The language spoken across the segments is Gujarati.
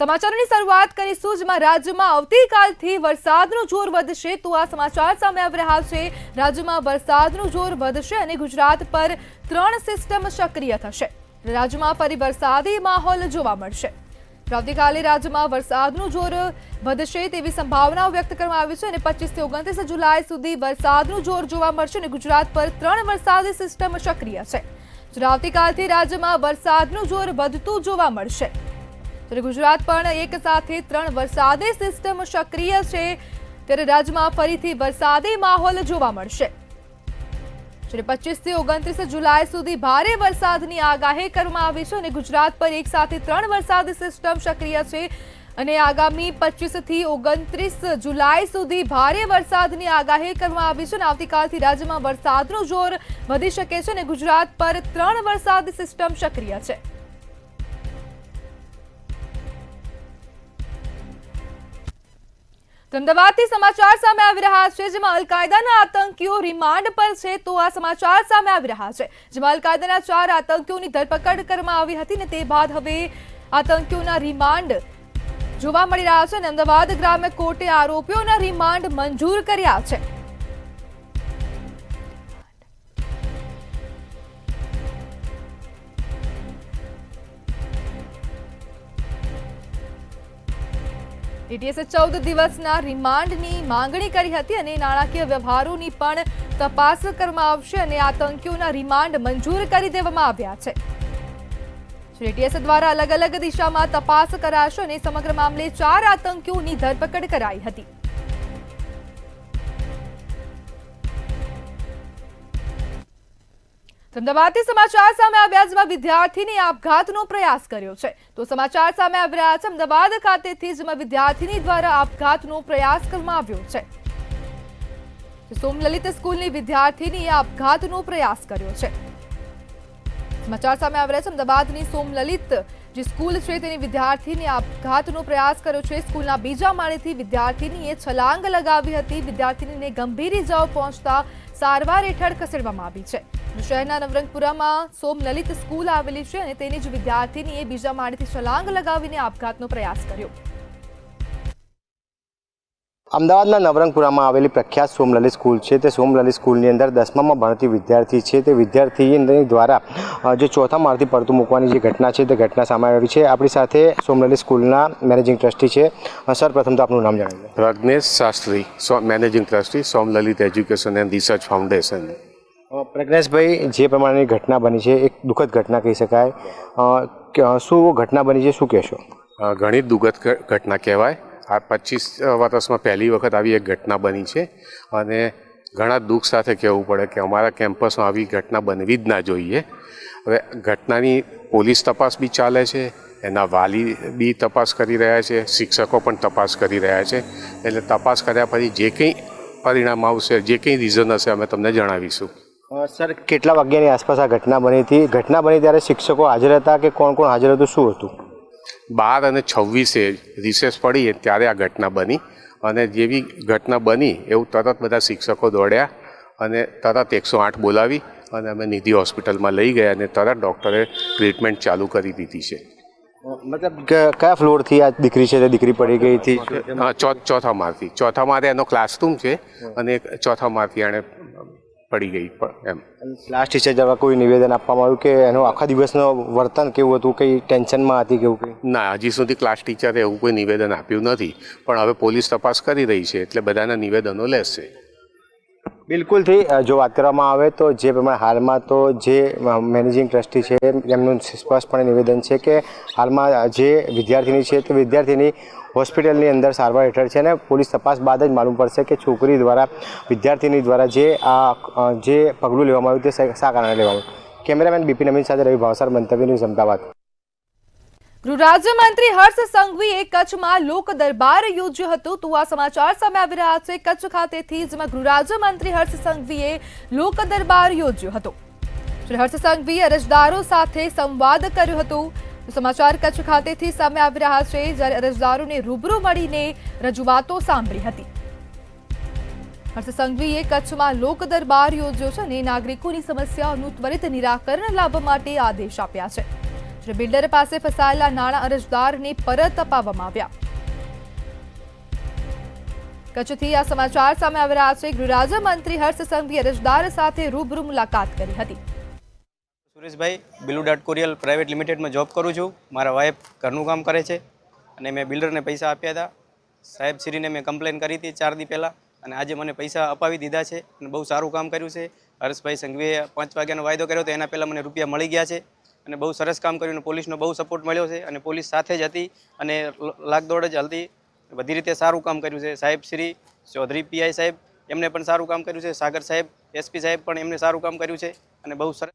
સમાચારોની શરૂઆત કરીશું જેમાં રાજ્યમાં આવતીકાલથી વરસાદનું જોર વધશે તો આ સમાચાર સામે આવી રહ્યા છે। રાજ્યમાં વરસાદનું જોર વધશે અને ગુજરાત પર 3 સિસ્ટમ સક્રિય થશે। રાજ્યમાં ફરી વરસાદી માહોલ જોવા મળશે। આવતીકાલે રાજ્યમાં વરસાદનું જોર વધશે તેવી સંભાવનાઓ વ્યક્ત કરવામાં આવી છે અને 25 થી 29 જુલાઈ સુધી વરસાદનું જોર જોવા મળશે અને ગુજરાત પર 3 વરસાદી સિસ્ટમ સક્રિય છે। આવતીકાલથી રાજ્યમાં વરસાદનું જોર વધતું જોવા મળશે। ગુજરાત पर एक साथ 3 वरसादी सिस्टम सक्रिय है त्यारे राज्य में फरीथी वरसादी माहौल जोवा मळशे। 25 થી 29 जुलाई सुधी भारे वरसादनी आगाही करवामां आवी छे अने गुजरात पर एक साथ 3 वरसादी सिस्टम सक्रिय है अने आगामी 25 થી 29 जुलाई सुधी भारे वरसादनी आगाही करवामां आवी छे। आवतीकालथी राज्यमां वरसादनुं जोर वधी शके छे अने गुजरात पर 3 वरसादी सिस्टम सक्रिय है। अमदावादથી સમાચાર સામે આવી રહ્યા છે જેમાં અલ-કાયદાના આતંકીઓ રિમાન્ડ પર છે તો આ સમાચાર સામે આવી રહ્યા છે જેમાં અલ-કાયદાના 4 આતંકીઓની ધરપકડ કરવામાં આવી હતી ને તે બાદ હવે આતંકીઓના રિમાન્ડ જોવા મળી રહ્યા છે અને અમદાવાદ ગ્રામ્ય કોર્ટે આરોપીઓના રિમાન્ડ મંજૂર કર્યા છે। એટીએસે 14 દિવસના રિમાન્ડની માંગણી કરી હતી અને નાણાકીય વ્યવહારોની પણ તપાસ કરવામાં આવશે અને આતંકીઓના રિમાન્ડ મંજૂર કરી દેવામાં આવ્યા છે। એટીએસ દ્વારા અલગ અલગ દિશામાં તપાસ કરાશે અને સમગ્ર મામલે 4 આતંકીઓની ધરપકડ કરાઈ હતી। અમદાવાદથી સમાચાર સામે આવ્યા જેમાં વિદ્યાર્થીની આપઘાતનો પ્રયાસ કર્યો છે તો સમાચાર સામે આવી રહ્યા છે અમદાવાદ ખાતેથી જેમાં વિદ્યાર્થીની દ્વારા આપઘાતનો પ્રયાસ કરવામાં આવ્યો છે। સોમલલિત સ્કૂલની વિદ્યાર્થીનીએ આપઘાતનો પ્રયાસ કર્યો છે। સમાચાર સામે આવી રહ્યા છે અમદાવાદની સોમલલિત જે સ્કૂલ છે તેની વિદ્યાર્થીને આપઘાતનો પ્રયાસ કર્યો છે। સ્કૂલના બીજા માળેથી વિદ્યાર્થીનીએ છલાંગ લગાવી હતી। વિદ્યાર્થીનીને ગંભીર ઇજાઓ પહોંચતા સારવાર હેઠળ ખસેડવામાં આવી છે। શહેરના નવરંગપુરામાં સોમલલિત સ્કૂલ આવેલી છે અને તેની જ વિદ્યાર્થીનીએ બીજા માળેથી છલાંગ લગાવીને આપઘાતનો પ્રયાસ કર્યો। અમદાવાદના નવરંગપુરામાં આવેલી પ્રખ્યાત સોમલલિત સ્કૂલ છે તે સોમલલિત સ્કૂલની અંદર 10મામાં ભણતી વિદ્યાર્થી છે તે વિદ્યાર્થી દ્વારા જે ચોથા માળથી પડતું મૂકવાની જે ઘટના છે તે ઘટના સામે આવી છે। આપણી સાથે સોમલલિત સ્કૂલના મેનેજિંગ ટ્રસ્ટી છે। સર, પ્રથમ તો આપનું નામ જણાવીએ। Pragnesh Shastri, managing trustee Somlalit education and research foundation. Pragneshbhai, જે પ્રમાણેની ઘટના બની છે એક દુઃખદ ઘટના કહી શકાય, શું ઘટના બની છે, શું કહેશો? ઘણી દુઃખદ ઘટના કહેવાય। આ 25 વર્ષમાં પહેલી વખત આવી એક ઘટના બની છે અને ઘણા દુઃખ સાથે કહેવું પડે કે અમારા કેમ્પસમાં આવી ઘટના બનવી જ ના જોઈએ। હવે ઘટનાની પોલીસ તપાસ બી ચાલે છે, એના વાલી બી તપાસ કરી રહ્યા છે, શિક્ષકો પણ તપાસ કરી રહ્યા છે। એટલે તપાસ કર્યા પછી જે કંઈ પરિણામ આવશે, જે કંઈ રીઝન હશે અમે તમને જણાવીશું। સર, કેટલા વાગ્યાની આસપાસ આ ઘટના બની હતી? ઘટના બની ત્યારે શિક્ષકો હાજર હતા કે કોણ કોણ હાજર હતું, શું હતું? 12 અને 26 રિસેસ પડી ત્યારે આ ઘટના બની અને જેવી ઘટના બની એવું તરત બધા શિક્ષકો દોડ્યા અને તરત 108 બોલાવી અને અમે નિધિ હોસ્પિટલમાં લઈ ગયા અને તરત ડૉક્ટરે ટ્રીટમેન્ટ ચાલુ કરી દીધી છે। મતલબ કયા ફ્લોરથી આ દીકરી છે તે દીકરી પડી ગઈ હતી? ચોથા માળથી। ચોથા માળે એનો ક્લાસરૂમ છે અને ચોથા માળથી એણે પડી ગઈ એમ। ક્લાસ ટીચર દ્વારા કોઈ નિવેદન આપવામાં આવ્યું કે એનો આખા દિવસનો વર્તન કેવું હતું, કઈ ટેન્શનમાં હતી કેવું કંઈ? ના, હજી સુધી ક્લાસ ટીચરે એવું કોઈ નિવેદન આપ્યું નથી, પણ હવે પોલીસ તપાસ કરી રહી છે એટલે બધાના નિવેદનો લેશે। બિલકુલથી જો વાત કરવામાં આવે તો જે પ્રમાણે હાલમાં તો જે મેનેજિંગ ટ્રસ્ટી છે એમનું સ્પષ્ટપણે નિવેદન છે કે હાલમાં જે વિદ્યાર્થીની છે તે વિદ્યાર્થીની હોસ્પિટલની અંદર સારવાર હેઠળ છે અને પોલીસ તપાસ બાદ જ માલુમ પડશે કે છોકરી દ્વારા વિદ્યાર્થીની દ્વારા જે પગલું લેવામાં આવ્યું તે શા કારણે લેવામાં આવ્યું। કેમેરામેન બીપી નમીન સાથે રવિ ભાવસાર, મંતવ્ય ન્યૂઝ, અમદાવાદ। ગૃહ રાજ્યમંત્રી હર્ષ સંઘવીએ કચ્છમાં લોક દરબાર યોજ્યો હતો તો આ સમાચાર સામે આવી રહ્યા છે કચ્છ ખાતેથી જેમાં ગૃહ રાજ્યમંત્રી હર્ષ સંઘવીએ લોક દરબાર યોજ્યો હતો। શ્રી હર્ષ સંઘવીએ અરજદારો સાથે સંવાદ કર્યો હતો। સમાચાર કચ્છ ખાતેથી સામે આવી રહ્યા છે જ્યારે અરજદારોને રૂબરૂ મળીને રજૂઆતો સાંભળી હતી। હર્ષ સંઘવીએ કચ્છમાં લોક દરબાર યોજ્યો છે અને નાગરિકોની સમસ્યાઓનું ત્વરિત નિરાકરણ લાવવા માટે આદેશ આપ્યા છે। જ્યારે બિલ્ડર પાસે ફસાયેલા નાણાં અરજદારને પરત અપાવવામાં આવ્યા. કચ્છથી આ સમાચાર સામે આવી રહ્યા છે. ગૃહ રાજ્યમંત્રી હર્ષ સંઘવીએ અરજદાર સાથે રૂબરૂ મુલાકાત કરી હતી. સુરેશભાઈ, બિલુ ડાટ કોરિયલ પ્રાઇવેટ લિમિટેડમાં જોબ કરું છું. મારા વાઇફ ઘરનું કામ કરે છે અને મેં બિલ્ડરને પૈસા આપ્યા હતા. સાહેબ શ્રીને મેં કમ્પ્લેન કરી હતી 4 દી પહેલાં અને આજે મને પૈસા અપાવી દીધા છે અને બહુ સારું કામ કર્યું છે. હર્ષભાઈ સંઘવીએ 5 વાગ્યાનો વાયદો કર્યો હતો, એના પહેલાં મને રૂપિયા મળી ગયા છે અને બહુ સરસ કામ કર્યું અને પોલીસનો બહુ સપોર્ટ મળ્યો છે અને પોલીસ સાથે જ હતી અને લાગદોડ જ હતી. બધી રીતે સારું કામ કર્યું છે. સાહેબ શ્રી ચૌધરી પીઆઈ સાહેબ એમને પણ સારું કામ કર્યું છે. સાગર સાહેબ એસપી સાહેબ પણ એમને સારું કામ કર્યું છે અને બહુ સરસ.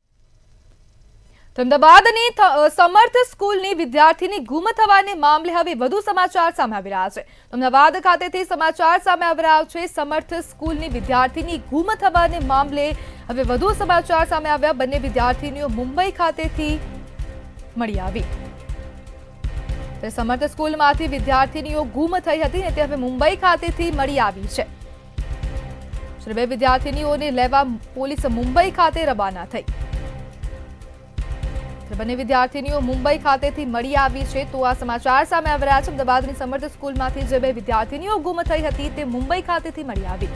અમદાવાદની સમર્થ સ્કૂલની વિદ્યાર્થીની ગુમ થવાને મામલે હવે વધુ સમાચાર સામે આવી રહ્યા છે. અમદાવાદ ખાતેથી સમાચાર સામે આવી રહ્યા છે. સમર્થ સ્કૂલની વિદ્યાર્થીની ગુમ થવાને મામલે હવે વધુ સમાચાર સામે આવ્યા. બંને વિદ્યાર્થીનીઓ મુંબઈ ખાતેથી મળી આવી. સમર્થ સ્કૂલમાંથી વિદ્યાર્થીનીઓ ગુમ થઈ હતી અને તે હવે મુંબઈ ખાતેથી મળી આવી છે. બે વિદ્યાર્થીનીઓને લેવા પોલીસ મુંબઈ ખાતે રવાના થઈ. બંને વિદ્યાર્થીનીઓ મુંબઈ ખાતેથી મળી આવી છે. તો આ સમાચાર સામે આવી રહ્યા છે. અમદાવાદની સમર્થ સ્કૂલમાંથી જે 2 વિદ્યાર્થીનીઓ ગુમ થઈ હતી તે મુંબઈ ખાતેથી મળી આવી.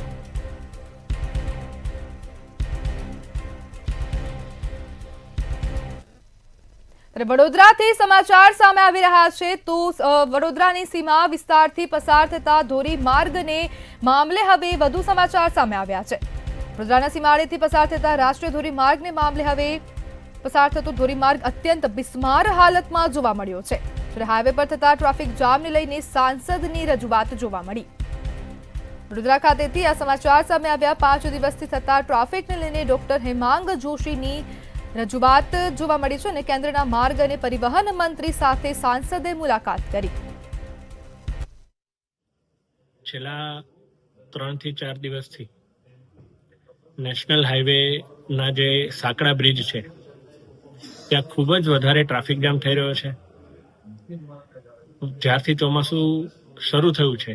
વડોદરાથી સમાચાર સામે આવી રહ્યા છે. તો વડોદરાની સીમા વિસ્તારથી પસાર થતા ધોરીમાર્ગને મામલે હવે વધુ સમાચાર સામે આવ્યા છે. વડોદરાના સીમાડેથી પસાર થતા રાષ્ટ્રીય ધોરીમાર્ગને મામલે હવે પસાર થતો ધોરીમાર્ગ અત્યંત બિસ્માર હાલતમાં જોવા મળ્યો છે. જ્યારે હાઈવે પર થતા ટ્રાફિક જામને લઈને સાંસદની રજૂઆત જોવા મળી. વડોદરા ખાતેથી આ સમાચાર સામે આવ્યા. 5 દિવસથી થતા ટ્રાફિકને લઈને ડોક્ટર હેમાંગ જોશીની રજૂઆત જોવા મળી છે અને કેન્દ્રના માર્ગ અને પરિવહન મંત્રી સાથે સાંસદે મુલાકાત કરી. છેલ્લા 3 થી 4 દિવસથી નેશનલ હાઈવેના જે સાંકડા બ્રિજ છે ત્યાં ખૂબ જ વધારે ટ્રાફિક જામ થઈ રહ્યો છે. જ્યારથી ચોમાસું શરૂ થયું છે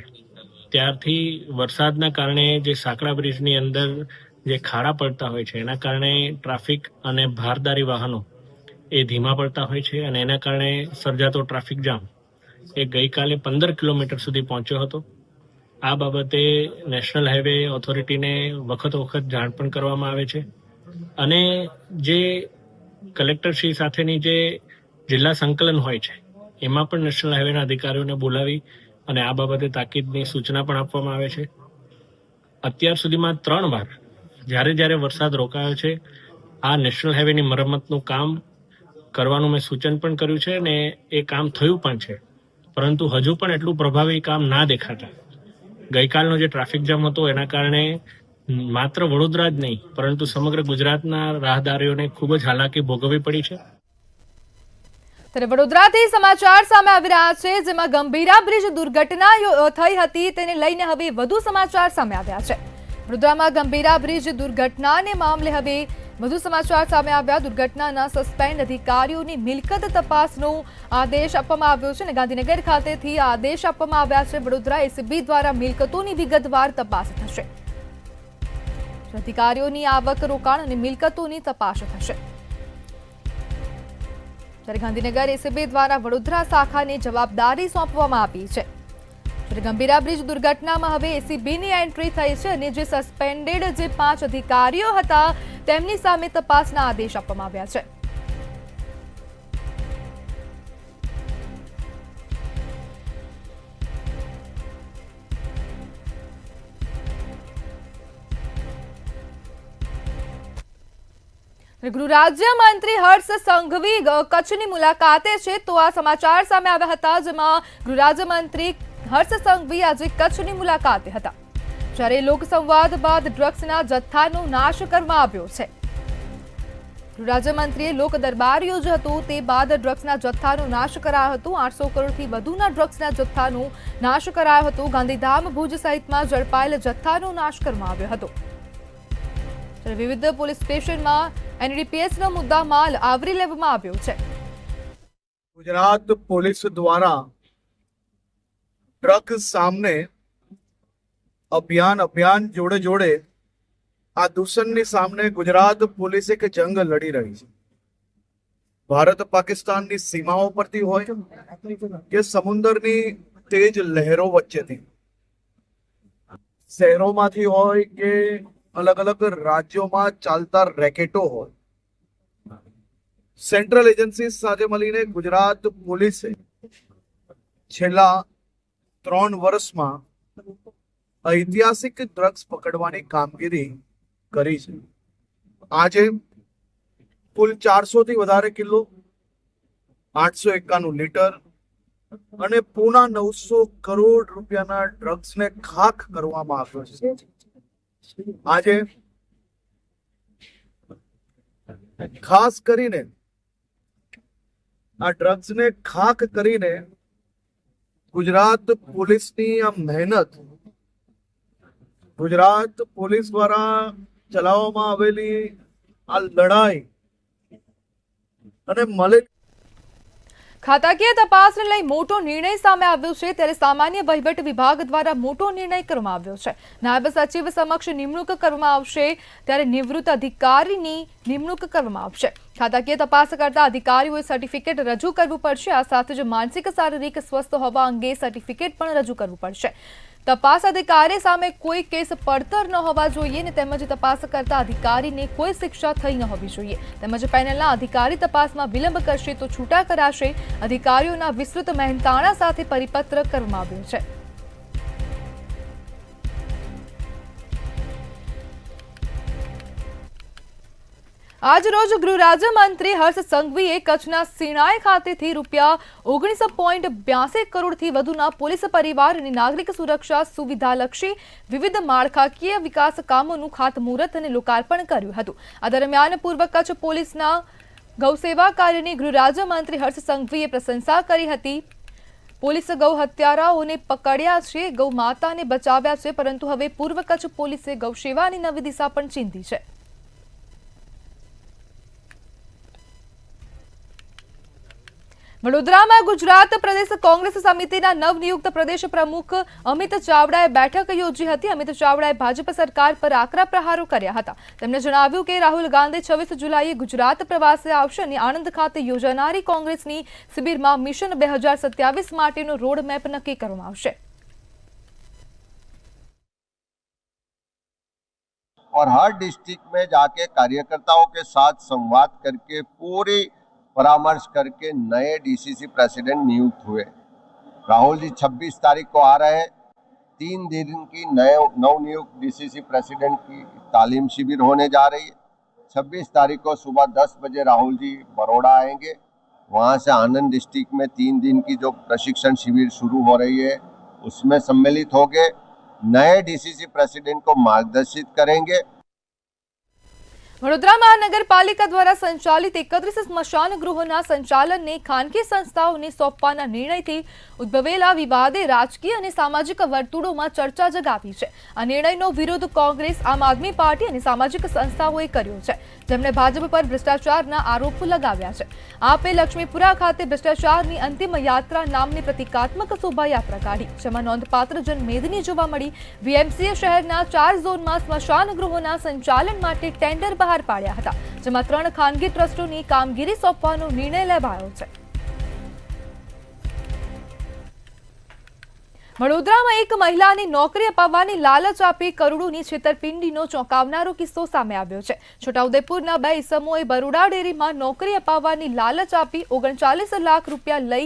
ત્યારથી વરસાદના કારણે જે સાંકડા બ્રિજની અંદર જે ખાડા પડતા હોય છે એના કારણે ટ્રાફિક અને ભારદારી વાહનો એ ધીમા પડતા હોય છે અને એના કારણે સર્જાતો ટ્રાફિક જામ એ ગઈકાલે 15 કિલોમીટર સુધી પહોંચ્યો હતો. આ બાબતે નેશનલ હાઈવે ઓથોરિટીને વખત જાણ પણ કરવામાં આવે છે અને જે કલેક્ટરશ્રી સાથેની જે જિલ્લા સંકલન હોય છે એમાં પણ નેશનલ હાઈવેના અધિકારીઓને બોલાવી અને આ બાબતે તાકીદની સૂચના પણ આપવામાં આવે છે. અત્યાર સુધીમાં 3 વાર જ્યારે વરસાદ રોકાયો છે આ નેશનલ હાઈવેની મરમ્મતનું કામ કરવાનું મેં સૂચન પણ કર્યું છે અને એ કામ થયું પણ છે, પરંતુ હજુ પણ એટલું પ્રભાવી કામ ના દેખાતા ગઈકાલનો જે ટ્રાફિક જામ હતો એના કારણે માત્ર વડોદરા જ નહીં પરંતુ સમગ્ર ગુજરાતના રાહદારીઓને ખૂબ જ હાલાકી ભોગવવી પડી છે. ત્યારે વડોદરાથી સમાચાર સામે આવી રહ્યા છે જેમાં ગંભીરા બ્રિજ દુર્ઘટના થઈ હતી તેને લઈને હવે વધુ સમાચાર સામે આવ્યા છે. વડોદરામાં ગંભીરા બ્રિજ દુર્ઘટનાને મામલે હવે વધુ સમાચાર સામે આવ્યા. દુર્ઘટનાના સસ્પેન્ડ અધિકારીઓની મિલકત તપાસનો આદેશ આપવામાં આવ્યો છે અને ગાંધીનગર ખાતેથી આદેશ આપવામાં આવ્યા છે. વડોદરા એસીબી દ્વારા મિલકતોની વિગતવાર તપાસ થશે. અધિકારીઓની આવક, રોકાણ અને મિલકતોની તપાસ થશે. જ્યારે ગાંધીનગર એસીબી દ્વારા વડોદરા શાખાને જવાબદારી સોંપવામાં આવી છે. ગંભીરા બ્રિજ દુર્ઘટનામાં હવે એસીબીની એન્ટ્રી થઈ છે અને જે સસ્પેન્ડેડ જે 5 અધિકારીઓ હતા તેમની સામે તપાસના આદેશ આપવામાં આવ્યા છે. ગૃહ રાજ્યમંત્રી હર્ષ સંઘવી કચ્છની મુલાકાતે છે. તો આ સમાચાર સામે આવ્યા હતા જેમાં ગૃહ રાજ્યમંત્રી હર્ષ સંઘવી આજે કચ્છની મુલાકાતે હતા. જ્યારે લોકસંવાદ બાદ ડ્રગ્સના જથ્થાનો નાશ કરવામાં આવ્યો છે. ગૃહ રાજ્યમંત્રીએ લોક દરબાર યોજ્યો હતો તે બાદ ડ્રગ્સના જથ્થાનો નાશ કરાયો હતો. 800 કરોડથી વધુના ડ્રગ્સના જથ્થાનો નાશ કરાયો હતો. ગાંધીધામ, ભુજ સહિતમાં ઝડપાયેલ જથ્થાનો નાશ કરવામાં આવ્યો હતો. વિવિધ પોલીસ સ્ટેશનમાં એનડીપીએસનો મુદ્દા માલ આવરી લેવામાં આવ્યો છે. ગુજરાત પોલીસ દ્વારા ડ્રગ્સ સામે અભિયાન જોડે આ દૂષણની સામે ગુજરાત પોલીસ એક જંગ લડી રહી છે. ભારત પાકિસ્તાનની સીમાઓ પરથી હોય કે સમુદ્રની તેજ લહેરો વચ્ચેથી, શહેરોમાંથી હોય કે અલગ અલગ રાજ્યોમાં ચાલતા રેકેટો હોય, સેન્ટ્રલ એજન્સી સાથે મળીને ગુજરાત પોલીસે છેલ્લા 3 વર્ષમાં ઐતિહાસિક ડ્રગ્સ પકડવાની કામગીરી કરી છે. આજે કુલ 400 થી વધારે કિલો, 891 લીટર અને પૂના 900 કરોડ રૂપિયાના ડ્રગ્સને ખાખ કરવામાં આવ્યો છે. આજે ખાસ કરીને આ ડ્રગ્સને ખાખ કરીને ગુજરાત પોલીસની આ મહેનત, ગુજરાત પોલીસ દ્વારા ચલાવવામાં આવેલી આ લડાઈ અને મળે ખાતાકીય તપાસને લઈ મોટો નિર્ણય સામે આવ્યો છે, ત્યારે સામાન્ય વહીવટ વિભાગ દ્વારા મોટો નિર્ણય કરવામાં આવ્યો છે. નાયબ સચિવ સમક્ષ નિમણૂક કરવામાં આવશે, ત્યારે નિવૃત્ત અધિકારીની નિમણૂક કરવામાં આવશે. ખાતાકીય તપાસ કરતા અધિકારીઓએ સર્ટિફિકેટ રજૂ કરવું પડશે. આ સાથે જ માનસિક શારીરિક સ્વસ્થ હોવા અંગે સર્ટિફિકેટ પણ રજૂ કરવું પડશે. તપાસ અધિકારી સામે કોઈ કેસ પડતર ન હોવા જોઈએ ને તેમજ તપાસ કરતા અધિકારીને કોઈ શિક્ષા થઈ ન હોવી જોઈએ. તેમજ પેનલના અધિકારી તપાસમાં વિલંબ કરશે તો છૂટા કરાશે. અધિકારીઓના વિસ્તૃત મહેનતાણા સાથે પરિપત્ર કરવામાં આવ્યો છે. આજ રોજ ગૃહ રાજ્યમંત્રી હર્ષ સંઘવીએ કચ્છના સિણાઈ ખાતેથી ₹19.82 કરોડથી વધુના પોલીસ પરિવાર અને નાગરિક સુરક્ષા સુવિધાલક્ષી વિવિધ માળખાકીય વિકાસ કામોનું ખાતમુહૂર્ત અને લોકાર્પણ કર્યું હતું. આ દરમિયાન પૂર્વ કચ્છ પોલીસના ગૌસેવા કાર્યની ગૃહ રાજ્યમંત્રી હર્ષ સંઘવીએ પ્રશંસા કરી હતી. પોલીસ ગૌ હત્યારાઓને પકડ્યા છે, ગૌ માતાને બચાવ્યા છે, પરંતુ હવે પૂર્વ કચ્છ પોલીસે ગૌસેવાની નવી દિશા પણ ચીંધી છે. વડોદરામાં ગુજરાત પ્રદેશ કોંગ્રેસ સમિતિના નવનિયુક્ત પ્રદેશ પ્રમુખ અમિત ચાવડાએ બેઠક યોજી હતી. અમિત ચાવડાએ ભાજપ સરકાર પર આકરા પ્રહારો કર્યા હતા. તેમણે જણાવ્યું કે રાહુલ ગાંધી 26 જુલાઈએ ગુજરાત પ્રવાસે આવશે અને આણંદ ખાતે યોજાનારી કોંગ્રેસની શિબિરમાં મિશન 2027 માટેનો રોડ મેપ નક્કી કરવામાં આવશે. और हर डिस्ट्रिक्ट में जाके कार्यकर्ताओं के साथ संवाद करके पूरी परामर्श करके नए डीसीसी प्रेसिडेंट नियुक्त हुए. राहुल जी 26 तारीख को आ रहे हैं. 3 दिन की नवनियुक्त डीसीसी प्रेसिडेंट की तालीम शिविर होने जा रही है. 26 तारीख को सुबह 10 बजे राहुल जी बड़ौदा आएंगे. वहाँ से आनंद डिस्ट्रिक्ट में 3 दिन की जो प्रशिक्षण शिविर शुरू हो रही है उसमें सम्मिलित होंगे. नए डीसीसी प्रेसिडेंट को मार्गदर्शित करेंगे. વડોદરા મહાનગરપાલિકા દ્વારા સંચાલિત 31 સ્મશાન ગૃહોના સંચાલનને ખાનગી સંસ્થાઓને સોંપવાના નિર્ણયથી ઉદ્ભવેલા વિવાદે રાજકીય અને સામાજિક વર્તુળોમાં ચર્ચા જગાવી છે. આ નિર્ણયનો વિરોધ કોંગ્રેસ, આમ આદમી પાર્ટી અને સામાજિક સંસ્થાઓએ કર્યો છે, જેમણે ભાજપ પર ભ્રષ્ટાચારના આરોપ લગાવ્યા છે. આપે લક્ષ્મીપુરા ખાતે ભ્રષ્ટાચારની અંતિમ યાત્રા નામની પ્રતિકાત્મક શોભાયાત્રા કાઢી, જેમાં નોંધપાત્ર જનમેદની જોવા મળી. વીએમસીએ શહેરના 4 ઝોનમાં સ્મશાન ગૃહોના સંચાલન માટે ટેન્ડર બહાર પાડ્યા હતા, જેમાં 3 ખાનગી ટ્રસ્ટોની કામગીરી સોંપવાનો નિર્ણય લેવાયો છે. વડોદરામાં એક મહિલાની નોકરી અપાવવાની લાલચ આપી કરોડોની છેતરપિંડીનો ચોંકાવનારો કિસ્સો સામે આવ્યો છે. છોટાઉદેપુરના 2 ઇસમોએ બરોડા ડેરીમાં નોકરી અપાવવાની લાલચ આપી 39 લાખ રૂપિયા લઈ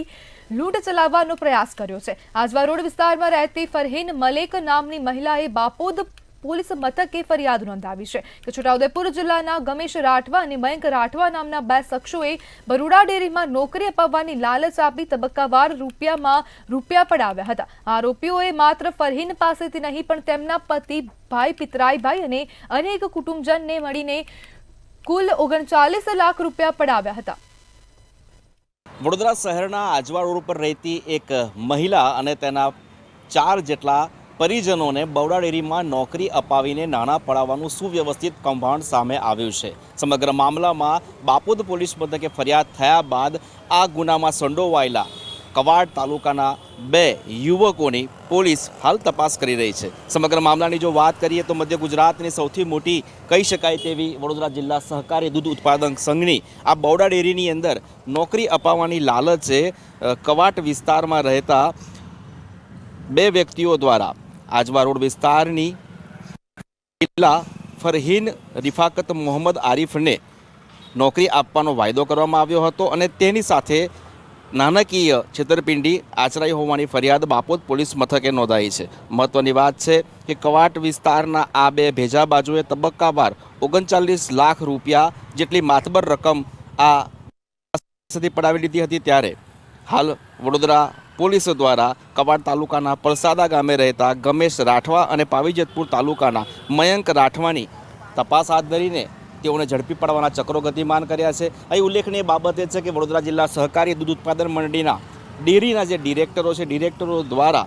લૂંટ ચલાવવાનો પ્રયાસ કર્યો છે. આજવા રોડ વિસ્તારમાં રહેતી ફરહીન મલેક નામની મહિલાએ બાપોદ પોલીસ મથકે ફરિયાદ નોંધાવી છે કે છોટાઉદેપુર જિલ્લાના ગમેશ રાઠવા અને મયંક રાઠવા નામના 2 શખ્સોએ બરોડા ડેરીમાં નોકરી અપાવવાની લાલચ આપી તબક્કાવાર રૂપિયા પડાવ્યા હતા. આરોપીઓએ માત્ર ફરહીન પાસેથી નહીં પણ તેમના પતિ, ભાઈ, પિતરાઈભાઈ અને અનેક કુટુંબજનને મળીને કુલ 39 લાખ રૂપિયા પડાવ્યા હતા. વડોદરા શહેરના આજવા રોડ પર રહેતી એક મહિલા અને તેના 4 જેટલા પરિજનોને બરોડા ડેરીમાં નોકરી અપાવીને નાણાં પડાવવાનું સુવ્યવસ્થિત કૌભાંડ સામે આવ્યું છે. સમગ્ર મામલામાં બાપોદ પોલીસ મથકે ફરિયાદ થયા બાદ આ ગુનામાં સંડોવાયેલા કવાડ તાલુકાના 2 યુવકોની પોલીસ હાલ તપાસ કરી રહી છે. સમગ્ર મામલાની જો વાત કરીએ તો મધ્ય ગુજરાતની સૌથી મોટી કહી શકાય તેવી વડોદરા જિલ્લા સહકારી દૂધ ઉત્પાદક સંઘની આ બવડા ડેરીની અંદર નોકરી અપાવવાની લાલચે કવાટ વિસ્તારમાં રહેતા 2 વ્યક્તિઓ દ્વારા આજવા રોડ વિસ્તારની ફરહીન રિફાકત મોહમ્મદ આરિફને નોકરી આપવાનો વાયદો કરવામાં આવ્યો હતો અને તેની સાથે નાણાકીય છેતરપિંડી આચરાઈ હોવાની ફરિયાદ બાપોદ પોલીસ મથકે નોંધાઈ છે. મહત્વની વાત છે કે કવાટ વિસ્તારના આ 2 ભેજા બાજુએ તબક્કાવાર 39 લાખ રૂપિયા જેટલી માતબર રકમ આ પડાવી લીધી હતી. ત્યારે હાલ વડોદરા પોલીસ દ્વારા કવાડ તાલુકાના પલસાદા ગામે રહેતા ગમેશ રાઠવા અને પાવીજતપુર તાલુકાના મયંક રાઠવાની તપાસ હાથ ધરીને તેઓને ઝડપી પાડવાના ચક્રો ગતિમાન કર્યા છે. અહીં ઉલ્લેખનીય બાબત એ છે કે વડોદરા જિલ્લા સહકારી દૂધ ઉત્પાદન મંડળીના ડેરીના જે ડિરેક્ટરો છે, ડિરેક્ટરો દ્વારા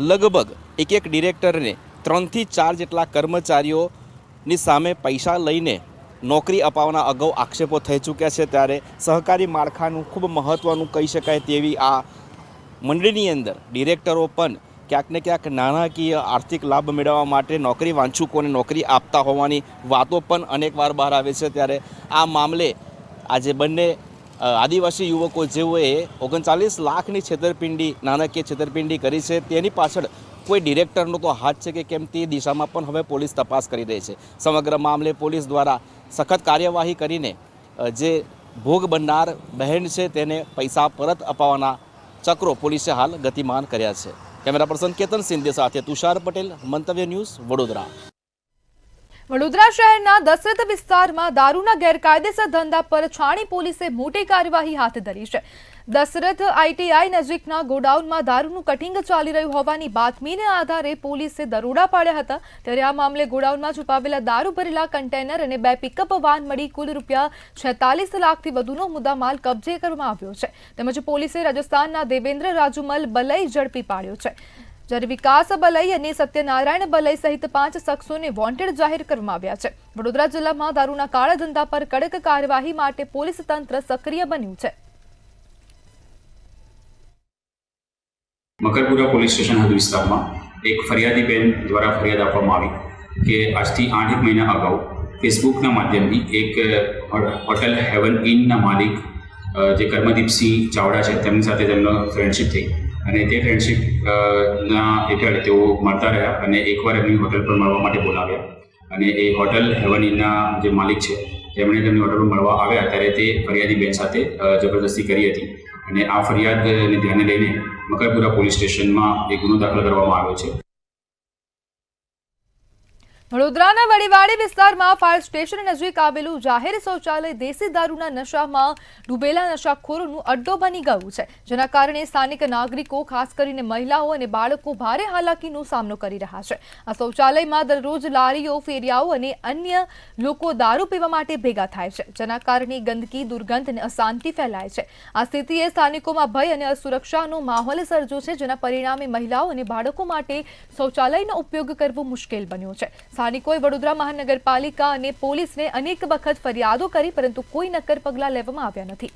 લગભગ એક ડિરેક્ટરને 3 થી 4 જેટલા કર્મચારીઓની સામે પૈસા લઈને નોકરી અપાવવાના અગાઉ આક્ષેપો થઈ ચૂક્યા છે. ત્યારે સહકારી માળખાનું ખૂબ મહત્ત્વનું કહી શકાય તેવી આ મંડળીની અંદર ડિરેક્ટરો પણ ક્યાંક ને ક્યાંક નાણાકીય આર્થિક લાભ મેળવવા માટે નોકરી વાંછુકોને નોકરી આપતા હોવાની વાતો પણ અનેકવાર બહાર આવે છે. ત્યારે આ મામલે આજે બંને આદિવાસી યુવકો જેઓએ 39 લાખની નાણાકીય છેતરપિંડી કરી છે તેની પાછળ કોઈ ડિરેક્ટરનો તો હાથ છે કે કેમ તે દિશામાં પણ હવે પોલીસ તપાસ કરી રહી છે. સમગ્ર મામલે પોલીસ દ્વારા સખત કાર્યવાહી કરીને જે ભોગ બનનાર બહેન છે તેને પૈસા પરત અપાવવાના ચક્રો પોલીસે હાલ ગતિમાન કર્યા છે. કેમેરા પર્સન કેતન સિંધે સાથે તુષાર પટેલ, મંતવ્ય ન્યૂઝ, વડોદરા. વડોદરા શહેરના દશરથ વિસ્તારમાં દારૂના ગેરકાયદેસર ધંધા પર છાણી પોલીસે મોટી કાર્યવાહી હાથ ધરી છે. દશરથ આઈટીઆઈ નજીકના ગોડાઉનમાં દારૂનું કટિંગ ચાલી રહ્યું હોવાની બાતમીને આધારે પોલીસે દરોડા પાડ્યા હતા. ત્યારે આ મામલે ગોડાઉનમાં છુપાવેલા દારૂ ભરેલા કન્ટેનર અને 2 પિકઅપ વાન મળી કુલ ₹46 લાખથી વધુનો મુદ્દામાલ કબજે કરવામાં આવ્યો છે. તેમજ પોલીસે રાજસ્થાનના દેવેન્દ્ર રાજુમલ બલઈ ઝડપી પાડ્યો છે. જ્યારે વિકાસ બલઈ અને સત્યનારાયણ બલઈ સહિત 5 શખ્સોને વોન્ટેડ જાહેર કરવામાં આવ્યા છે. વડોદરા જિલ્લામાં દારૂના કાળા ધંધા પર કડક કાર્યવાહી માટે પોલીસ તંત્ર સક્રિય બન્યું છે. મકરપુરા પોલીસ સ્ટેશન હદ વિસ્તારમાં એક ફરિયાદી બેન દ્વારા ફરિયાદ આપવામાં આવી કે આજથી 8 મહિના અગાઉ ફેસબુકના માધ્યમથી એક હોટલ હેવન ઇનના માલિક જે કર્મદીપસિંહ ચાવડા છે તેમની સાથે તેમનો ફ્રેન્ડશિપ થઈ અને તે ફ્રેન્ડશિપના હેઠળ તેઓ મળતા રહ્યા અને એકવાર એમની હોટલ પર મળવા માટે બોલાવ્યા અને એ હોટલ હેવન ઇનના જે માલિક છે તેમણે તેમની હોટલ પર મળવા આવ્યા ત્યારે તે ફરિયાદી બેન સાથે જબરદસ્તી કરી હતી અને આ ફરિયાદને ધ્યાને લઈને મકરપુરા પોલીસ સ્ટેશનમાં એક ગુનો દાખલ કરવામાં આવ્યો છે. વડોદરાના વડીવાડી વિસ્તારમાં ફાયર સ્ટેશન નજીક આવેલું જાહેર શૌચાલય દેશી દારૂના નશામાં ડૂબેલા નશાખોરોનું અડ્ડો બની ગયું છે. જેના કારણે સ્થાનિક નાગરિકો, ખાસ કરીને મહિલાઓ અને બાળકો ભારે હાલાકીનો સામનો કરી રહ્યા છે. આ શૌચાલયમાં દરરોજ લારીઓ, ફેરિયાઓ અને અન્ય લોકો દારૂ પીવા માટે ભેગા થાય છે. જેના કારણે ગંદકી, દુર્ગંધ અને અશાંતિ ફેલાય છે. આ સ્થિતિએ સ્થાનિકોમાં ભય અને અસુરક્ષાનો માહોલ સર્જ્યો છે. જેના પરિણામે મહિલાઓ અને બાળકો માટે શૌચાલયનો ઉપયોગ કરવો મુશ્કેલ બન્યો છે. સ્થાનિકોએ વડોદરા મહાનગરપાલિકા અને પોલીસને અનેક વખત ફરિયાદો કરી પરંતુ કોઈ નક્કર પગલાં લેવામાં આવ્યા નથી.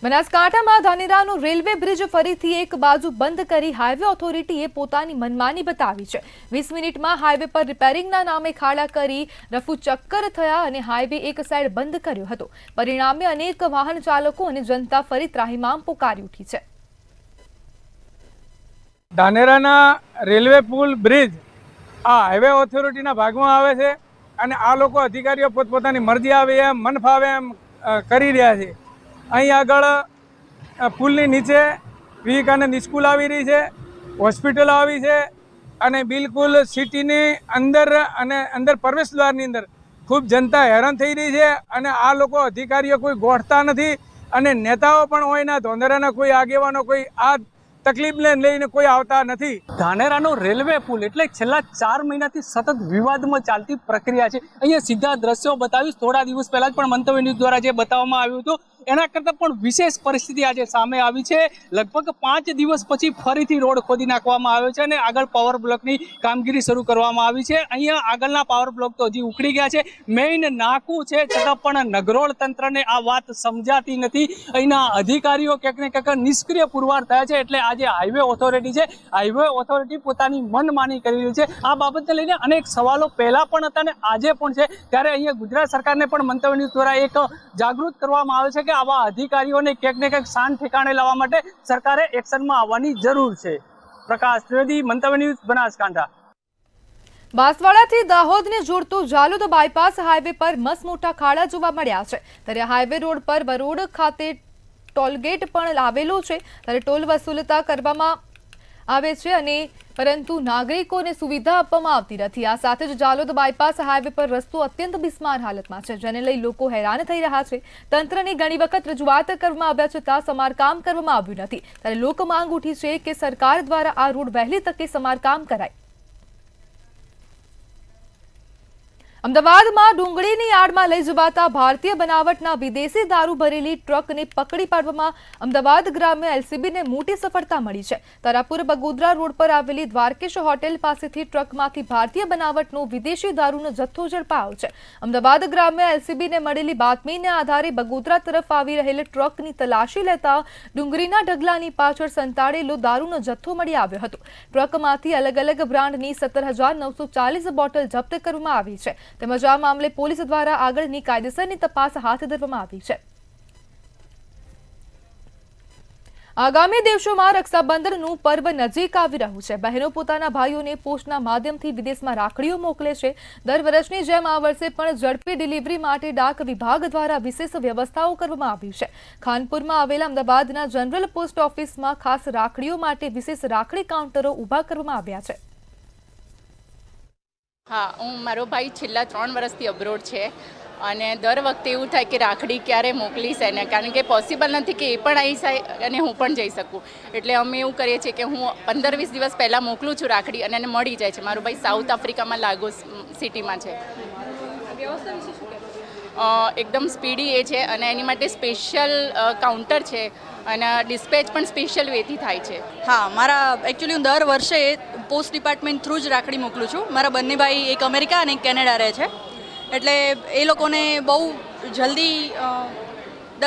બનાસકાંઠામાં ધાનેરાનો રેલવે બ્રિજ ફરીથી એક બાજુ બંધ કરી હાઈવે ઓથોરિટીએ પોતાની મનમાની બતાવી છે. 20 મિનિટમાં હાઈવે પર રિપેરિંગના નામે ખાડા કરી રફુ ચક્કર થયા અને હાઈવે એક સાઈડ બંધ કર્યો હતો. પરિણામે અનેક વાહન ચાલકો અને જનતા ફરી ત્રાહિમામ પોકારી ઉઠી છે. ધાનેરાના રેલવે પુલ બ્રિજ આ હાઈવે ઓથોરિટીના ભાગમાં આવે છે અને આ લોકો અધિકારીઓ પોતપોતાની મરજી આવે એમ મન ફાવે એમ કરી રહ્યા છે. અહીં આગળ પુલની નીચે વિવેકાનંદ સ્કૂલ આવી રહી છે, હોસ્પિટલ આવી છે અને બિલકુલ સિટીની અંદર અને અંદર પ્રવેશ દ્વારની અંદર ખૂબ જનતા હેરાન થઈ રહી છે અને આ લોકો અધિકારીઓ કોઈ ગોઠતા નથી અને નેતાઓ પણ હોય ના ધોંધરાના કોઈ આગેવાનો કોઈ આ તકલીફને લઈને કોઈ આવતા નથી. ધાનેરાનો રેલવે પુલ એટલે છેલ્લા 4 મહિનાથી સતત વિવાદમાં ચાલતી પ્રક્રિયા છે. અહીંયા સીધા દ્રશ્યો બતાવીશ. થોડા દિવસ પહેલા જ પણ મંતવ્ય ન્યૂઝ દ્વારા જે બતાવવામાં આવ્યું હતું એના કરતાં પણ વિશેષ પરિસ્થિતિ આજે સામે આવી છે. લગભગ 5 દિવસ પછી ફરીથી રોડ ખોદી નાખવામાં આવ્યો છે અને આગળ પાવર બ્લોકની કામગીરી શરૂ કરવામાં આવી છે. અહીંયા આગળના પાવર બ્લોક તો હજી ઉખડી ગયા છે. મેઇન નાકું છે, છતાં પણ નગરોળ તંત્રને આ વાત સમજાતી નથી. અહીંના અધિકારીઓ ક્યાંક ને ક્યાંક નિષ્ક્રિય પુરવાર થયા છે. એટલે આજે હાઈવે ઓથોરિટી છે, હાઈવે ઓથોરિટી પોતાની મનમાની કરી રહી છે. આ બાબતને લઈને અનેક સવાલો પહેલા પણ હતા અને આજે પણ છે. ત્યારે અહીંયા ગુજરાત સરકારને પણ મંતવ્ય ન્યૂઝ દ્વારા એક જાગૃત કરવામાં આવે છે કે આવા અધિકારીઓને ક્યાંક ને ક્યાંક શાન ઠેકાણે લાવવા માટે સરકારે એક્શનમાં આવવાની જરૂર છે. પ્રકાશ ત્રિવેદી, મંતવ્ય ન્યૂઝ, બનાસકાંઠા. બાંસવાડાથી દાહોદને જોડતો જાલોદ બાયપાસ હાઈવે પર મસમોટા ખાડા જોવા મળ્યા છે. ત્યારે હાઈવે રોડ પર બરોડ ખાતે ટોલગેટ પણ આવેલો છે. ત્યારે ટોલ વસૂલતા કરવામાં આવે છે અને પરંતુ નાગરિકોને સુવિધા આપવામાં આવતી નથી. આ સાથે જ જાલોદ બાયપાસ હાઈવે પર રસ્તો અત્યંત બિસ્માર હાલતમાં છે, જેને લઈ લોકો હેરાન થઈ રહ્યા છે. તંત્રની ઘણી વખત રજૂઆત કરવામાં આવ્યા છતાં સમારકામ કરવામાં આવ્યું નથી. ત્યારે લોક માંગ ઉઠી છે કે સરકાર દ્વારા આ રોડ વહેલી તકે સમારકામ કરાય. અમદાવાદમાં ડુંગળીની આડમાં લઈ જવાતા ભારતીય બનાવટના વિદેશી દારૂ ભરેલી ટ્રકને પકડી પાડવામાં અમદાવાદ ગ્રામ્ય એલસીબીને મોટી સફળતા મળી છે. તારાપુર બગોદરા રોડ પર આવેલી દ્વારકેશ હોટેલ પાસેથી ટ્રકમાંથી ભારતીય બનાવટનો વિદેશી દારૂનો જથ્થો ઝડપાયો છે. અમદાવાદ ગ્રામ્ય એલસીબીને મળેલી બાતમીને આધારે બગોદરા તરફ આવી રહેલ ટ્રકની તલાશી લેતા ડુંગળીના ઢગલાની પાછળ સંતાડેલો દારૂનો જથ્થો મળી આવ્યો હતો. ટ્રકમાંથી અલગ અલગ બ્રાન્ડની 17,940 બોટલ જપ્ત કરવામાં આવી છે. તેમજ આ મામલે પોલીસ દ્વારા આગળની કાયદેસરની તપાસ હાથ ધરવામાં આવી છે. આગામી દિવસોમાં રક્ષાબંધનનું પર્વ નજીક આવી રહ્યું છે. બહેનો પોતાના ભાઈઓને પોસ્ટના માધ્યમથી વિદેશમાં રાખડીઓ મોકલે છે. દર વર્ષની જેમ આ વર્ષે પણ ઝડપી ડિલિવરી માટે ડાક વિભાગ દ્વારા વિશેષ વ્યવસ્થાઓ કરવામાં આવી છે. ખાનપુરમાં આવેલા અમદાવાદના જનરલ પોસ્ટ ઓફિસમાં ખાસ રાખડીઓ માટે વિશેષ રાખડી કાઉન્ટરો ઊભા કરવામાં આવ્યા છે. હા, મારો ભાઈ છેલ્લા 3 વર્ષથી અબ્રોડ છે અને દર વખતે એવું થાય કે રાખડી ક્યારે મોકલીશ એને, કારણ કે પોસિબલ નથી કે એ પણ આવી જાય અને હું પણ જઈ શકું. એટલે અમે એવું કરીએ છીએ કે હું 15-20 દિવસ પહેલાં મોકલું છું રાખડી અને એને મળી જાય છે. મારો ભાઈ સાઉથ આફ્રિકામાં લાગોસ સિટીમાં છે. વ્યવસ્થા વિશે શું કહેશો? એકદમ સ્પીડી એ છે અને એની માટે સ્પેશિયલ કાઉન્ટર છે અને ડિસ્પેચ પણ સ્પેશિયલ વેથી થાય છે. હા, મારા એકચ્યુઅલી હું દર વર્ષે પોસ્ટ ડિપાર્ટમેન્ટ થ્રુ જ રાખડી મોકલું છું. મારા બંને ભાઈ એક અમેરિકા અને એક કેનેડા રહે છે, એટલે એ લોકોને બહુ જલ્દી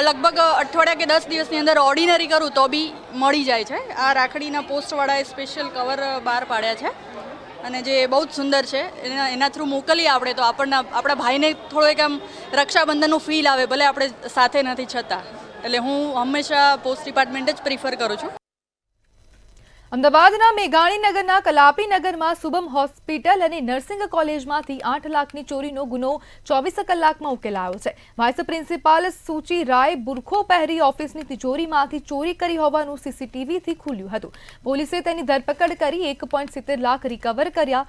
લગભગ અઠવાડિયા કે 10 દિવસની અંદર ઓર્ડિનરી કરું તો બી મળી જાય છે. આ રાખડીના પોસ્ટવાળાએ સ્પેશિયલ કવર બહાર પાડ્યા છે અને જે બહુ જ સુંદર છે. એના થ્રુ મોકલીએ આપણે તો આપણા ભાઈને થોડો એક આમ રક્ષાબંધનનું ફીલ આવે, ભલે આપણે સાથે નથી છતાં. એટલે હું હંમેશા પોસ્ટ ડિપાર્ટમેન્ટ જ પ્રિફર કરું છું. અમદાવાદના મેઘાણીનગરના કલાપીનગરમાં શુભમ હોસ્પિટલ અને નર્સિંગ કોલેજમાંથી 8 લાખની ચોરીનો ગુનો 24 કલાકમાં ઉકેલાયો છે. વાઇસ પ્રિન્સિપાલ સુચિ રાય બુરખો પહેરી ઓફિસની તિજોરીમાંથી ચોરી કરી હોવાનું સીસીટીવીથી ખુલ્યું હતું. પોલીસે તેની ધરપકડ કરી 1.70 લાખ રિકવર કર્યા.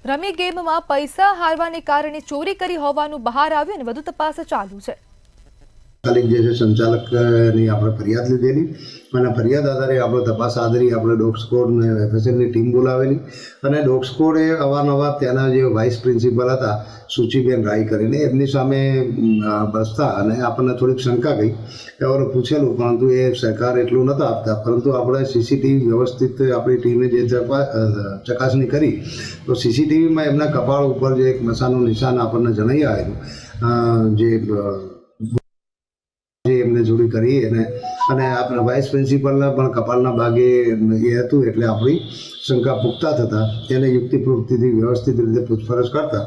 રમી ગેમમાં પૈસા હારવાને કારણે ચોરી કરી હોવાનું બહાર આવ્યું અને વધુ તપાસ ચાલુ છે. તાત્કાલિક જે છે સંચાલકની આપણે ફરિયાદ લીધેલી અને ફરિયાદ આધારે આપણે તપાસ આધારી આપણે ડોગ સ્કોડ ને એફએસએલની ટીમ બોલાવેલી અને ડોગ સ્કોડે અવારનવાર ત્યાંના જે વાઇસ પ્રિન્સિપલ હતા સુચિબેન રાય કરીને એમની સામે બસતા અને આપણને થોડીક શંકા ગઈ. એમને પૂછેલું પરંતુ એ સહકાર એટલું નહોતા આપતા, પરંતુ આપણે સીસીટીવી વ્યવસ્થિત આપણી ટીમે જે ચકાસણી કરી તો સીસીટીવીમાં એમના કપાળ ઉપર જે એક મસાનું નિશાન આપણને જણાઈ આવેલું જે એમને જોડી કરી અને આપણા વાઇસ પ્રિન્સિપલના પણ કપાળના ભાગે એ હતું. એટલે આપણી શંકા પુખ્તા થતા એને યુક્તિપૂર્વકથી વ્યવસ્થિત રીતે પૂછપરછ કરતા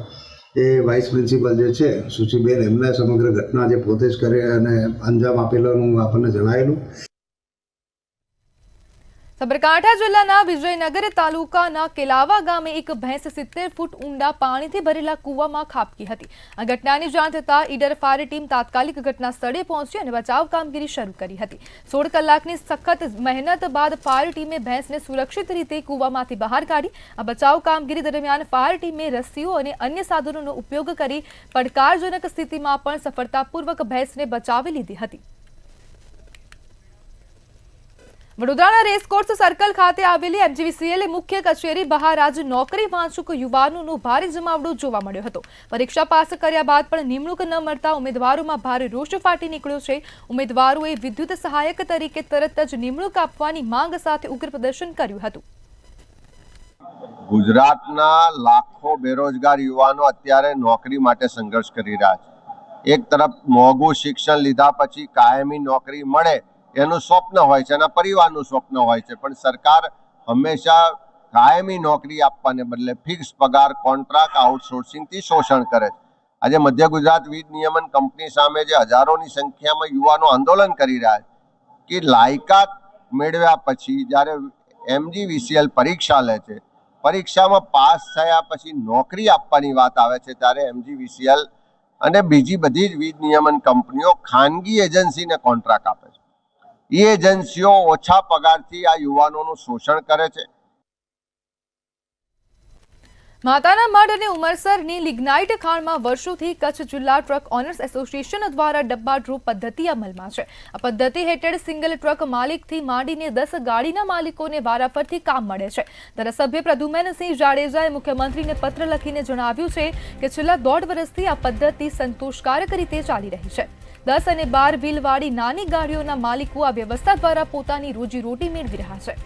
એ વાઇસ પ્રિન્સિપલ જે છે સુચિબેન એમને સમગ્ર ઘટના જે પોતે જ કરે અને અંજામ આપેલાનું આપણને જણાવેલું. સાબરકાંઠા જિલ્લાના વિજયનગર તાલુકાના કેલાવા ગામે એક ભેંસ 70 ફૂટ ઊંડા પાણીથી ભરેલા કૂવામાં ખાબકી હતી. આ ઘટનાની જાણ થતાં ઈડર ફાયર ટીમ તાત્કાલિક ઘટના સ્થળે પહોંચી અને બચાવ કામગીરી શરૂ કરી હતી. 16 કલાકની સખત મહેનત બાદ ફાયર ટીમે ભેંસને સુરક્ષિત રીતે કૂવામાંથી બહાર કાઢી. આ બચાવ કામગીરી દરમિયાન ફાયર ટીમે રસ્સીઓ અને અન્ય સાધનોનો ઉપયોગ કરી પડકારજનક સ્થિતિમાં પણ સફળતાપૂર્વક ભેંસને બચાવી લીધી હતી. વડોદરાના રેસકોર્સ સર્કલ ખાતે આવેલી MGVCL મુખ્ય કચેરી બહાર આજ નોકરી વાંચુક યુવાનોનો ભારે જમાવડો જોવા મળ્યો હતો। પરીક્ષા પાસ કર્યા બાદ પણ નિમણૂક ન મળતા ઉમેદવારોમાં ભારે રોષ ફાટી નીકળ્યો છે। ઉમેદવારોએ વિદ્યુત સહાયક તરીકે તરત જ નિમણૂક આપવાની માંગ સાથે ઉગ્ર પ્રદર્શન કર્યું હતું। ગુજરાતના લાખો બેરોજગાર યુવાનો અત્યારે નોકરી માટે સંઘર્ષ કરી રહ્યા છે। એક તરફ મોંઘું શિક્ષણ લીધા પછી કાયમી નોકરી મળે એનું સ્વપ્ન હોય છે, એના પરિવારનું સ્વપ્ન હોય છે, પણ સરકાર હંમેશા કાયમી નોકરી આપવાને બદલે ફિક્સ પગાર, કોન્ટ્રાક્ટ, આઉટસોર્સિંગથી શોષણ કરે છે। આજે મધ્ય ગુજરાત વીજ નિયમન કંપની સામે જે હજારોની સંખ્યામાં યુવાનો આંદોલન કરી રહ્યા છે કે લાયકાત મેળવ્યા પછી જ્યારે MGVCL પરીક્ષા લે છે, પરીક્ષામાં પાસ થયા પછી નોકરી આપવાની વાત આવે છે ત્યારે MGVCL અને બીજી બધી જ વીજ નિયમન કંપનીઓ ખાનગી એજન્સીને કોન્ટ્રાક્ટ આપે છે। એ એજન્સીઓ ઓછા પગારથી આ યુવાનોનું શોષણ કરે છે। માતાના મઢ અને ઉમરસરની લિગ્નાઇટ ખાણમાં વર્ષોથી કચ્છ જિલ્લા ટ્રક ઓનર્સ એસોસિએશન દ્વારા ડબ્બા ડ્રો પદ્ધતિ અમલમાં છે। આ પદ્ધતિ હેઠળ સિંગલ ટ્રક માલિકથી માંડીને 10 ગાડીના માલિકોને વારાફરતી કામ મળે છે। ધારાસભ્ય પ્રદ્યુમનસિંહ જાડેજાએ મુખ્યમંત્રીને પત્ર લખીને જણાવ્યું છે કે છેલ્લા 1.5 વર્ષથી આ પદ્ધતિ સંતોષકારક રીતે ચાલી રહી છે। 10 અને 12 વ્હીલવાળી નાની ગાડીઓના માલિકો આ વ્યવસ્થા દ્વારા પોતાની રોજીરોટી મેળવી રહ્યા છે।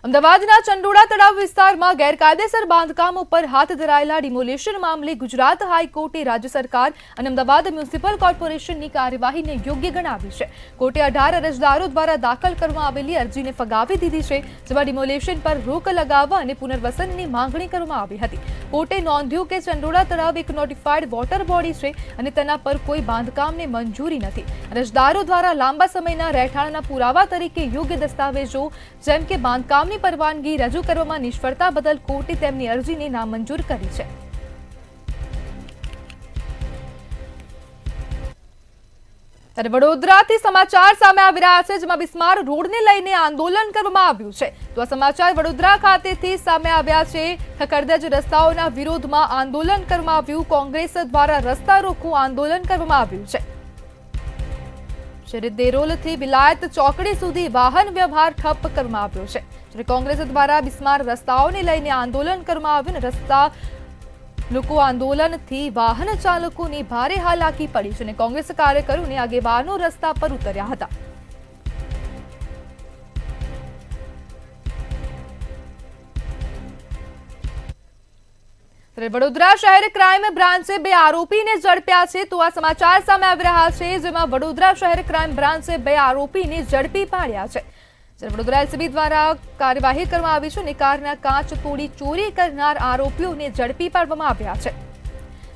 અમદાવાદના ચંડોળા તળાવ વિસ્તારમાં ગેરકાયદેસર બાંધકામો પર હાથ ધરાયેલા ડિમોલેશન મામલે ગુજરાત હાઈકોર્ટે રાજ્ય સરકાર અને અમદાવાદ મ્યુનિસિપલ કોર્પોરેશનની કાર્યવાહીને યોગ્ય ગણાવી છે। કોર્ટે 18 અરજદારો દ્વારા દાખલ કરવામાં આવેલી અરજીને ફગાવી દીધી છે, જેમાં ડિમોલેશન પર રોક લગાવવા અને પુનર્વસનની માંગણી કરવામાં આવી હતી। કોર્ટે નોંધ્યું કે ચંડોળા તળાવ એક નોટિફાઈડ વોટર બોડી છે અને તેના પર કોઈ બાંધકામને મંજૂરી નથી। અરજદારો દ્વારા લાંબા સમયના રહેઠાણના પુરાવા તરીકે યોગ્ય દસ્તાવેજો જેમ કે બાંધકામ પરવાનગી રજૂ કરવામાં નિષ્ફળતા બદલ કોર્ટે તેમની અરજીને નામંજૂર કરી છે। ત્યારે વડોદરાથી સમાચાર સામે આવી રહ્યા છે, જેમાં બિસ્માર રોડને લઈને આંદોલન કરવામાં આવ્યું છે। તો આ સમાચાર વડોદરા ખાતેથી સામે આવ્યા છે। ખખડધજ રસ્તાઓના વિરોધમાં આંદોલન કરવામાં આવ્યું। કોંગ્રેસ દ્વારા રસ્તા રોકો આંદોલન કરવામાં આવ્યું છે। જ્યારે દેરોલથી વિલાયત ચોકડી સુધી વાહન વ્યવહાર ઠપ કરવામાં આવ્યો છે। જ્યારે કોંગ્રેસ દ્વારા બિસ્માર રસ્તાઓને લઈને આંદોલન કરવામાં આવ્યું અને રસ્તા લોકો આંદોલનથી વાહન ચાલકોને ભારે હાલાકી પડી છે અને કોંગ્રેસ કાર્યકરો અને આગેવાનો રસ્તા પર ઉતર્યા હતા। વડોદરા શહેર ક્રાઇમ બ્રાન્ચે 2 આરોપીને ઝડપ્યા છે। તો આ સમાચાર સામે આવી રહ્યા છે, જેમાં વડોદરા શહેર ક્રાઇમ બ્રાન્ચે 2 આરોપીને ઝડપી પાડ્યા છે। વડોદરા LCB દ્વારા કાર્યવાહી કરવામાં આવી છે અને કારના કાચ તોડી ચોરી કરનાર આરોપીઓને ઝડપી પાડવામાં આવ્યા છે।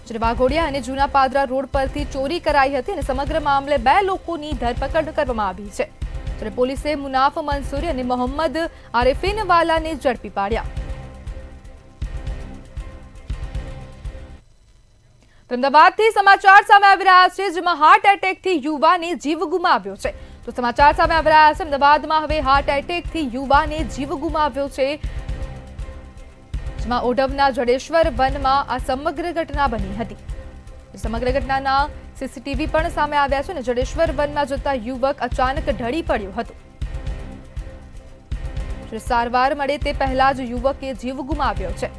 જ્યારે વાઘોડિયા અને જૂના પાદરા રોડ પરથી ચોરી કરાઈ હતી અને સમગ્ર મામલે 2 લોકોની ધરપકડ કરવામાં આવી છે। જ્યારે પોલીસે મુનાફ મંસૂરી અને મોહમ્મદ આરિફીન વાલાને ઝડપી પાડ્યા। અમદાવાદથી સમાચાર સામે આવી રહ્યા છે, જેમાં હાર્ટ એટેકથી યુવાને જીવ ગુમાવ્યો છે। તો સમાચાર સામે આવી રહ્યા છે, અમદાવાદમાં હવે હાર્ટ એટેકથી યુવાને જીવ ગુમાવ્યો છે, જેમાં ઓઢવના જડેશ્વર વનમાં આ સમગ્ર ઘટના બની હતી। સમગ્ર ઘટનાના CCTV પણ સામે આવ્યા છે અને જડેશ્વર વનમાં જતા યુવક અચાનક ઢળી પડ્યો હતો। સારવાર મળે તે પહેલા જ યુવકે જીવ ગુમાવ્યો છે।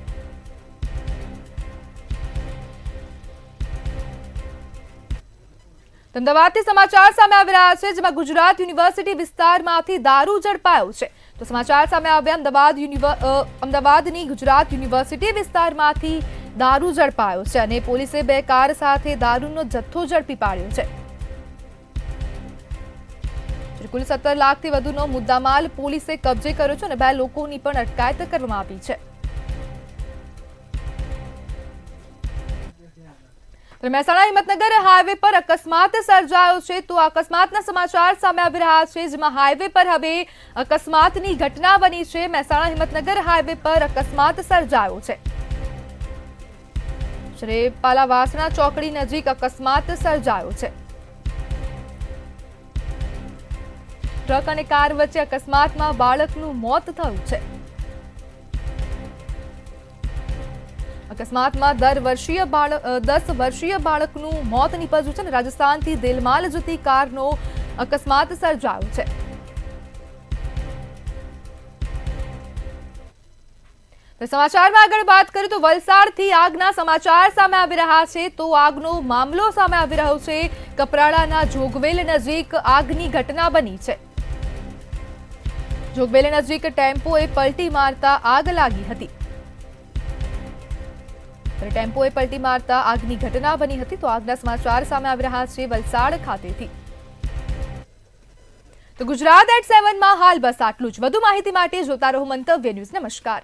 અમદાવાદથી સમાચાર સામે આવી રહ્યા છે, જેમાં ગુજરાત યુનિવર્સિટી વિસ્તારમાંથી દારૂ ઝડપાયો છે। તો સમાચાર સામે આવ્યા અમદાવાદની ગુજરાત યુનિવર્સિટી વિસ્તારમાંથી દારૂ ઝડપાયો છે અને પોલીસે 2 કાર સાથે દારૂનો જથ્થો ઝડપી પાડ્યો છે। કુલ 17 લાખથી વધુનો મુદ્દામાલ પોલીસે કબજે કર્યો છે અને 2 લોકોની પણ અટકાયત કરવામાં આવી છે। મહેસાણા હિંમતનગર હાઈવે પર અકસ્માત સર્જાયો છે। તો અકસ્માતના સમાચાર સામે આવી રહ્યા છે, જેમાં હાઈવે પર હવે અકસ્માતની ઘટના બની છે। મહેસાણા હિંમતનગર હાઈવે પર અકસ્માત સર્જાયો છે। જ્યારે પાલાવાસણા ચોકડી નજીક અકસ્માત સર્જાયો છે। ટ્રક અને કાર વચ્ચે અકસ્માતમાં બાળકનું મોત થયું છે। અકસ્માતમાં 10 વર્ષીય બાળકનું મોત નીપજ્યું છે અને રાજસ્થાનથી દેલમાલ જતી કારનો અકસ્માત સર્જાયો છે. તો સમાચારમાં આગળ વાત કરીએ તો વલસાડથી આગના સમાચાર સામે આવી રહ્યા છે. તો આગનો મામલો સામે આવી રહ્યો છે. કપરાડાના જોગવેલ નજીક આગની ઘટના બની છે. જોગવેલ નજીક ટેમ્પોએ પલટી મારતા આગ લાગી હતી. ટેમ્પોએ પલટી મારતા આગની ઘટના બની હતી. તો આગના સમાચાર સામે આવી રહ્યા છે વલસાડ ખાતેથી. તો ગુજરાત@7 માં હાલ બસ આટલું જ. વધુ માહિતી માટે જોતા રહો મંતવ્ય ન્યૂઝ. નમસ્કાર.